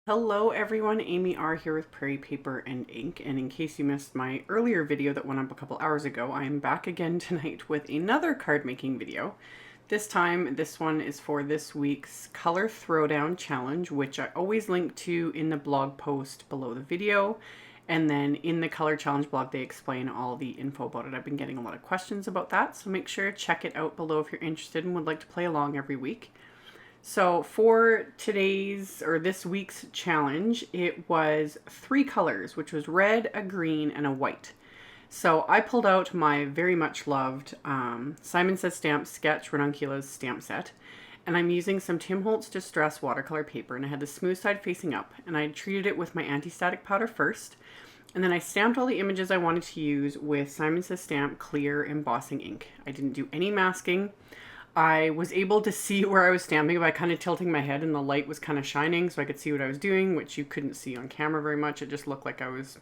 Hello everyone, AmyR here with Prairie Paper and Ink, and in case you missed my earlier video that went up a couple hours ago, I am back again tonight with another card making video. This time, this one is for this week's Color Throwdown Challenge, which I always link to in the blog post below the video, and then in the Color Challenge blog they explain all the info about it. I've been getting a lot of questions about that, so make sure to check it out below if you're interested and would like to play along every week. So for this week's challenge, it was 3 colors, which was red, a green, and a white. So I pulled out my very much loved Simon Says Stamp Sketch Ranunculus stamp set, and I'm using some Tim Holtz Distress watercolor paper, and I had the smooth side facing up, and I treated it with my anti-static powder first, and then I stamped all the images I wanted to use with Simon Says Stamp clear embossing ink. I didn't do any masking. I was able to see where I was stamping by kind of tilting my head, and the light was kind of shining so I could see what I was doing, which you couldn't see on camera very much. It just looked like I was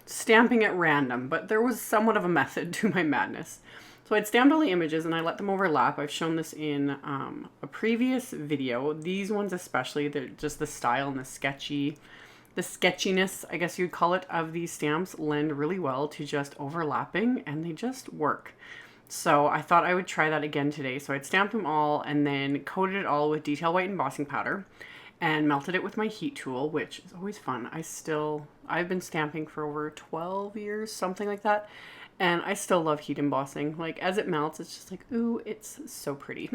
stamping at random, but there was somewhat of a method to my madness. So I'd stamped all the images and I let them overlap. I've shown this in a previous video. These ones especially, they're just the style and the sketchiness, I guess you'd call it, of these stamps lend really well to just overlapping, and they just work. So I thought I would try that again today. So I'd stamped them all and then coated it all with detail white embossing powder and melted it with my heat tool, which is always fun. I've been stamping for over 12 years, something like that. And I still love heat embossing. Like, as it melts, it's just like, ooh, it's so pretty.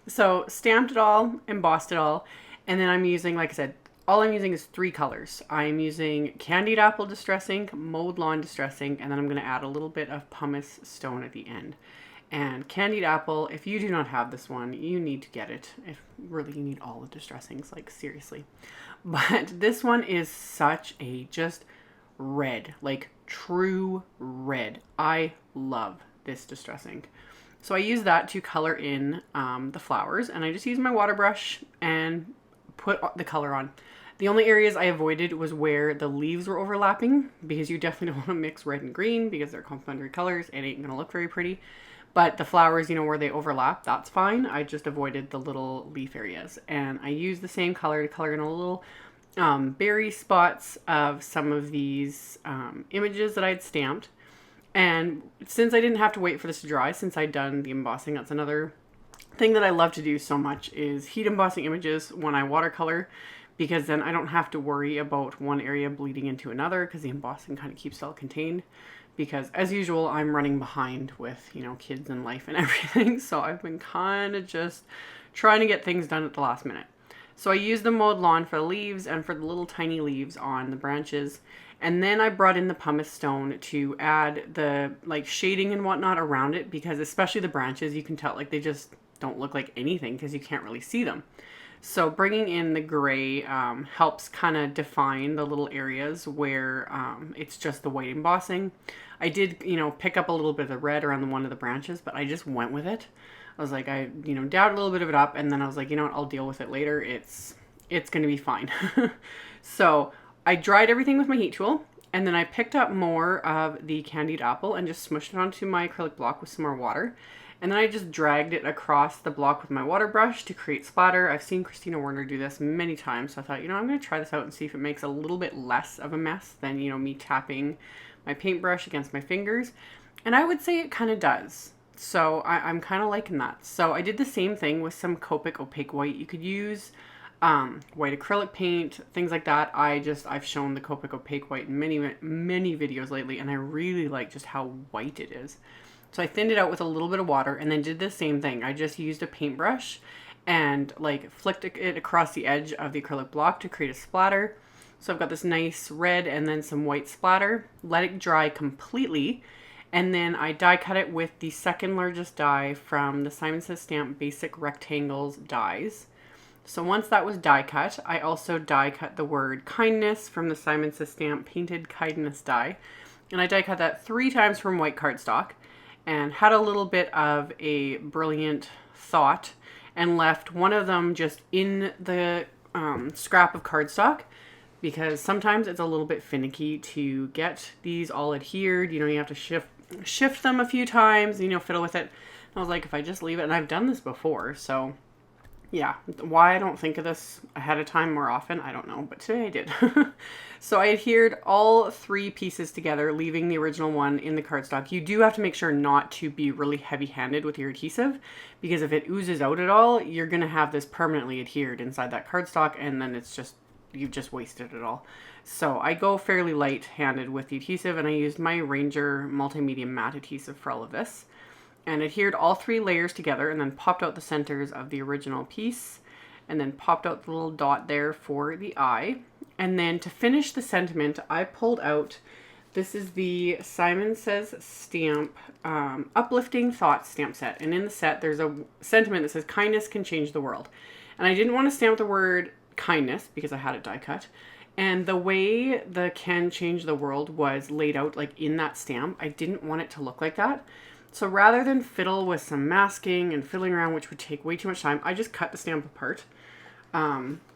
So stamped it all, embossed it all. And then I'm using, like I said, all I'm using is 3 colors. I'm using Candied Apple Distress Ink, Mowed Lawn Distress Ink, and then I'm going to add a little bit of Pumice Stone at the end. And Candied Apple, if you do not have this one, you need to get it. If really you need all the Distress Inks, like seriously. But this one is such a just red, like true red. I love this Distress Ink. So I use that to color in the flowers, and I just use my water brush and put the color on. The only areas I avoided was where the leaves were overlapping, because you definitely don't want to mix red and green because they're complementary colors. It ain't gonna look very pretty. But the flowers, you know, where they overlap, that's fine. I just avoided the little leaf areas. And I used the same color to color in a little berry spots of some of these images that I'd stamped. And since I didn't have to wait for this to dry, since I'd done the embossing, that's another thing that I love to do so much, is heat embossing images when I watercolor, because then I don't have to worry about one area bleeding into another, because the embossing kind of keeps it all contained. Because as usual, I'm running behind with, you know, kids and life and everything. So I've been kind of just trying to get things done at the last minute. So I used the mowed lawn for the leaves and for the little tiny leaves on the branches. And then I brought in the pumice stone to add the like shading and whatnot around it, because especially the branches, you can tell like they just don't look like anything because you can't really see them. So bringing in the gray helps kind of define the little areas where it's just the white embossing. I did, you know, pick up a little bit of the red around one of the branches, but I just went with it. I was like, I, you know, dabbed a little bit of it up, and then I was like, you know what, I'll deal with it later. It's going to be fine. So I dried everything with my heat tool, and then I picked up more of the candied apple and just smushed it onto my acrylic block with some more water. And then I just dragged it across the block with my water brush to create splatter. I've seen Christina Werner do this many times, so I thought, you know, I'm going to try this out and see if it makes a little bit less of a mess than, you know, me tapping my paintbrush against my fingers. And I would say it kind of does. So I'm kind of liking that. So I did the same thing with some Copic opaque white. You could use white acrylic paint, things like that. I've shown the Copic opaque white in many videos lately, and I really like just how white it is. So I thinned it out with a little bit of water, and then did the same thing. I just used a paintbrush and like flicked it across the edge of the acrylic block to create a splatter. So I've got this nice red and then some white splatter. Let it dry completely, and then I die cut it with the second largest die from the Simon Says Stamp Basic Rectangles dies. So once that was die cut, I also die cut the word kindness from the Simon Says Stamp Painted Kindness die. And I die cut that 3 times from white cardstock, and had a little bit of a brilliant thought and left one of them just in the scrap of cardstock, because sometimes it's a little bit finicky to get these all adhered. You know, you have to shift them a few times, you know, fiddle with it. And I was like, if I just leave it, and I've done this before, so Yeah, why I don't think of this ahead of time more often, I don't know, but today I did. So I adhered all 3 pieces together, leaving the original one in the cardstock. You do have to make sure not to be really heavy-handed with your adhesive, because if it oozes out at all, you're going to have this permanently adhered inside that cardstock, and then it's just, you've just wasted it all. So I go fairly light-handed with the adhesive, and I used my Ranger Multimedia Matte Adhesive for all of this. And adhered all 3 layers together, and then popped out the centers of the original piece, and then popped out the little dot there for the eye. And then to finish the sentiment, I pulled out, this is the Simon Says stamp, Uplifting Thoughts stamp set. And in the set, there's a sentiment that says, kindness can change the world. And I didn't want to stamp the word kindness because I had it die cut. And the way the can change the world was laid out like in that stamp, I didn't want it to look like that. So rather than fiddle with some masking and fiddling around, which would take way too much time, I just cut the stamp apart.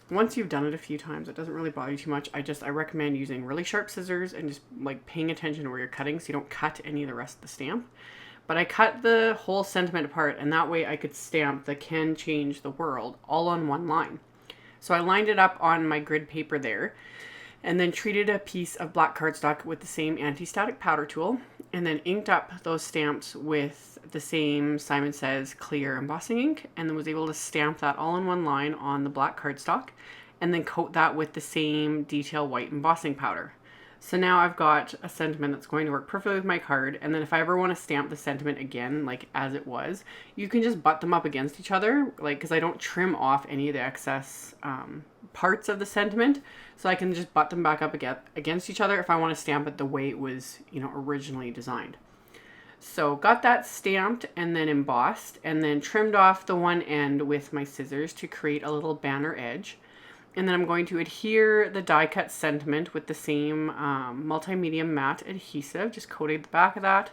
Once you've done it a few times, it doesn't really bother you too much. I recommend using really sharp scissors and just like paying attention to where you're cutting so you don't cut any of the rest of the stamp. But I cut the whole sentiment apart, and that way I could stamp the can change the world all on one line. So I lined it up on my grid paper there, and then treated a piece of black cardstock with the same anti-static powder tool, and then inked up those stamps with the same Simon Says clear embossing ink, and then was able to stamp that all in one line on the black cardstock, and then coat that with the same detail white embossing powder. So now I've got a sentiment that's going to work perfectly with my card, and then if I ever want to stamp the sentiment again, like as it was, you can just butt them up against each other, like, because I don't trim off any of the excess parts of the sentiment, so I can just butt them back up against each other if I want to stamp it the way it was, you know, originally designed. So got that stamped and then embossed, and then trimmed off the one end with my scissors to create a little banner edge. And then I'm going to adhere the die cut sentiment with the same multimedia matte adhesive, just coated the back of that,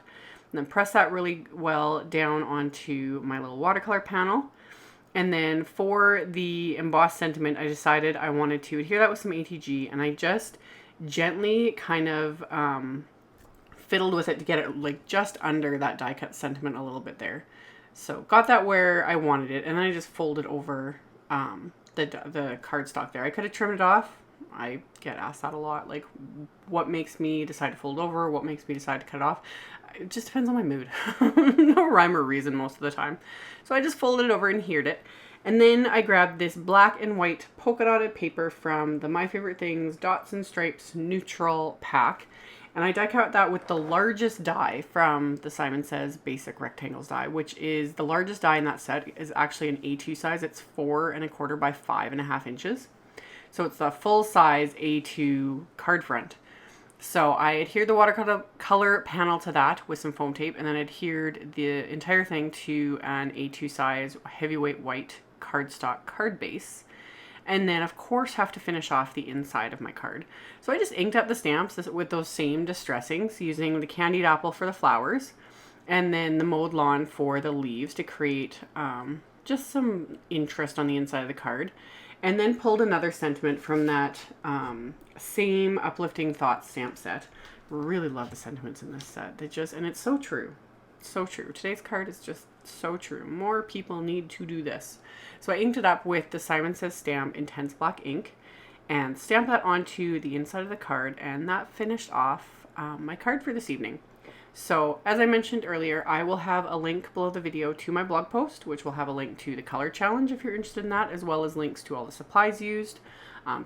and then press that really well down onto my little watercolor panel. And then for the embossed sentiment, I decided I wanted to adhere that with some ATG, and I just gently kind of fiddled with it to get it like just under that die cut sentiment a little bit there. So got that where I wanted it, and then I just folded over the cardstock there. I could have trimmed it off. I get asked that a lot, like what makes me decide to fold over, what makes me decide to cut it off. It just depends on my mood. No rhyme or reason most of the time. So I just folded it over and adhered it. And then I grabbed this black and white polka dotted paper from the My Favorite Things Dots and Stripes Neutral pack. And I die cut that with the largest die from the Simon Says Basic Rectangles die, which is the largest die in that set is actually an A2 size. It's 4 1/4 by 5.5 inches. So it's a full size A2 card front. So I adhered the watercolor panel to that with some foam tape, and then adhered the entire thing to an A2 size heavyweight white cardstock card base. And then of course have to finish off the inside of my card. So I just inked up the stamps with those same distressings using the candied apple for the flowers, and then the mowed lawn for the leaves to create just some interest on the inside of the card. And then pulled another sentiment from that same Uplifting Thoughts stamp set. Really love the sentiments in this set. And it's so true. So true. Today's card is just so true. More people need to do this. So I inked it up with the Simon Says Stamp Intense Black ink and stamped that onto the inside of the card, and that finished off my card for this evening. So as I mentioned earlier, I will have a link below the video to my blog post, which will have a link to the color challenge if you're interested in that, as well as links to all the supplies used,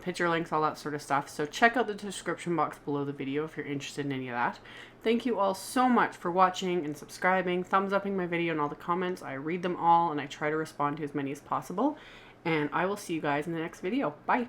picture links, all that sort of stuff. So check out the description box below the video if you're interested in any of that. Thank you all so much for watching and subscribing, thumbs upping my video and all the comments. I read them all and I try to respond to as many as possible. And I will see you guys in the next video. Bye!